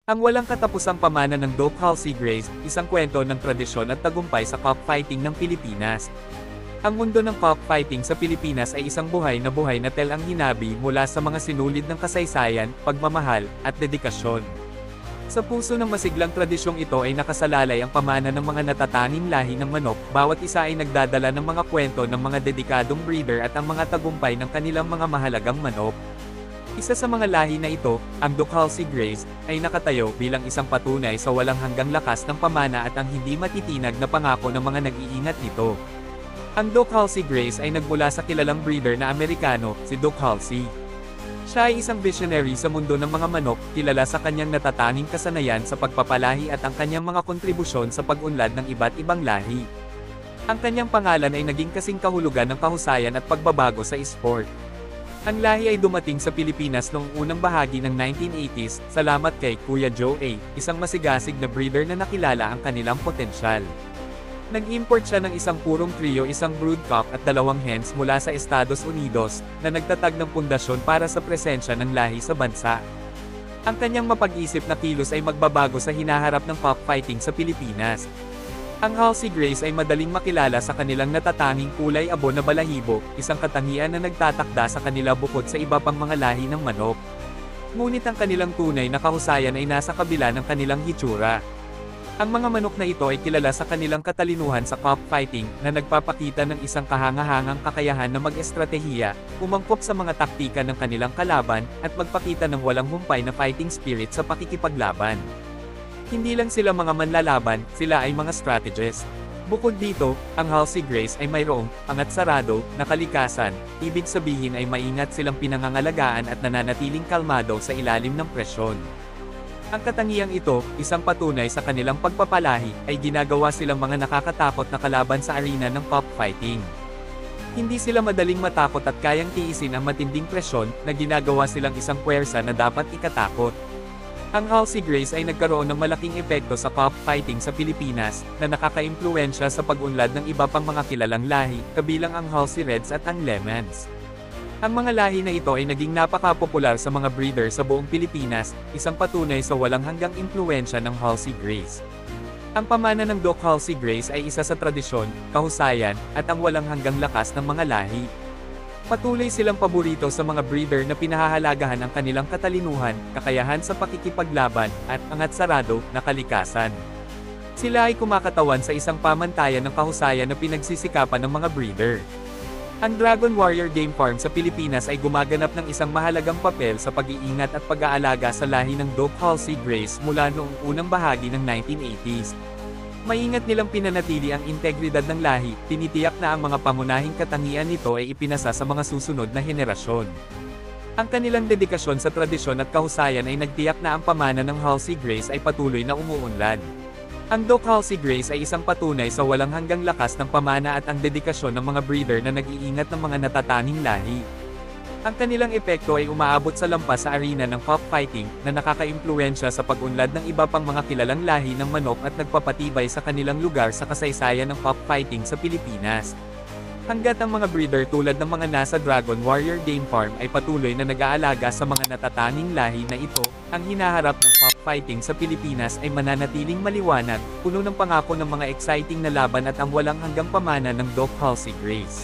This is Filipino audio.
Ang walang katapusang pamana ng Doc Halsey Grace, isang kwento ng tradisyon at tagumpay sa cockfighting ng Pilipinas. Ang mundo ng cockfighting sa Pilipinas ay isang buhay na telang hinabi mula sa mga sinulid ng kasaysayan, pagmamahal, at dedikasyon. Sa puso ng masiglang tradisyong ito ay nakasalalay ang pamana ng mga natatanging lahi ng manok, bawat isa ay nagdadala ng mga kwento ng mga dedikadong breeder at ang mga tagumpay ng kanilang mga mahalagang manok. Isa sa mga lahi na ito, ang Doc Halsey Grace, ay nakatayo bilang isang patunay sa walang hanggang lakas ng pamana at ang hindi matitinag na pangako ng mga nag-iingat nito. Ang Doc Halsey Grace ay nagmula sa kilalang breeder na Amerikano, si Doc Halsey. Siya ay isang visionary sa mundo ng mga manok, kilala sa kanyang natatanging kasanayan sa pagpapalahi at ang kanyang mga kontribusyon sa pag-unlad ng iba't ibang lahi. Ang kanyang pangalan ay naging kasing kahulugan ng kahusayan at pagbabago sa sport. Ang lahi ay dumating sa Pilipinas noong unang bahagi ng 1980s, salamat kay Kuya Joe A., isang masigasig na breeder na nakilala ang kanilang potensyal. Nag-import siya ng isang purong trio, isang broodcock at 2 hens mula sa Estados Unidos, na nagtatag ng pundasyon para sa presensya ng lahi sa bansa. Ang kanyang mapag-isip na kilos ay magbabago sa hinaharap ng cockfighting sa Pilipinas. Ang Halsey Grace ay madaling makilala sa kanilang natatanging kulay abo na balahibo, isang katangian na nagtatakda sa kanila bukod sa iba pang mga lahi ng manok. Ngunit ang kanilang tunay na kahusayan ay nasa kabila ng kanilang hitsura. Ang mga manok na ito ay kilala sa kanilang katalinuhan sa cockfighting, na nagpapakita ng isang kahangahangang kakayahan na mag-estratehiya, umangkop sa mga taktika ng kanilang kalaban, at magpakita ng walang humpay na fighting spirit sa pakikipaglaban. Hindi lang sila mga manlalaban, sila ay mga strategist. Bukod dito, ang Halsey Grace ay mayroong angat sarado na kalikasan, ibig sabihin ay maingat silang pinangangalagaan at nananatiling kalmado sa ilalim ng presyon. Ang katangiang ito, isang patunay sa kanilang pagpapalahi, ay ginagawa silang mga nakakatakot na kalaban sa arena ng cockfighting. Hindi sila madaling matakot at kayang tiisin ang matinding presyon, na ginagawa silang isang puwersa na dapat ikatakot. Ang Halsey Grace ay nagkaroon ng malaking epekto sa cockfighting sa Pilipinas, na nakakaimpluwensya sa pag-unlad ng iba pang mga kilalang lahi, kabilang ang Halsey Reds at ang Lemons. Ang mga lahi na ito ay naging napaka-popular sa mga breeder sa buong Pilipinas, isang patunay sa walang hanggang impluwensya ng Halsey Grace. Ang pamana ng Doc Halsey Grace ay isa sa tradisyon, kahusayan, at ang walang hanggang lakas ng mga lahi. Patuloy silang paborito sa mga breeder na pinahahalagahan ang kanilang katalinuhan, kakayahan sa pakikipaglaban, at angat sarado na kalikasan. Sila ay kumakatawan sa isang pamantayan ng kahusayan na pinagsisikapan ng mga breeder. Ang Dragon Warrior Game Farm sa Pilipinas ay gumaganap ng isang mahalagang papel sa pag-iingat at pag-aalaga sa lahi ng Doc Halsey Grace mula noong unang bahagi ng 1980s. Maingat nilang pinanatili ang integridad ng lahi, tinitiyak na ang mga pangunahing katangian nito ay ipinasa sa mga susunod na henerasyon. Ang kanilang dedikasyon sa tradisyon at kahusayan ay nagtiyak na ang pamana ng Halsey Grace ay patuloy na umuunlad. Ang Doc Halsey Grace ay isang patunay sa walang hanggang lakas ng pamana at ang dedikasyon ng mga breeder na nag-iingat ng mga natatanging lahi. Ang kanilang epekto ay umaabot sa lampas sa arena ng cockfighting, na nakakaimpluwensya sa pag-unlad ng iba pang mga kilalang lahi ng manok at nagpapatibay sa kanilang lugar sa kasaysayan ng cockfighting sa Pilipinas. Hanggat ang mga breeder tulad ng mga nasa Dragon Warrior Game Farm ay patuloy na nag-aalaga sa mga natatanging lahi na ito, ang hinaharap ng cockfighting sa Pilipinas ay mananatiling maliwanag, puno ng pangako ng mga exciting na laban at ang walang hanggang pamana ng Doc Halsey Grace.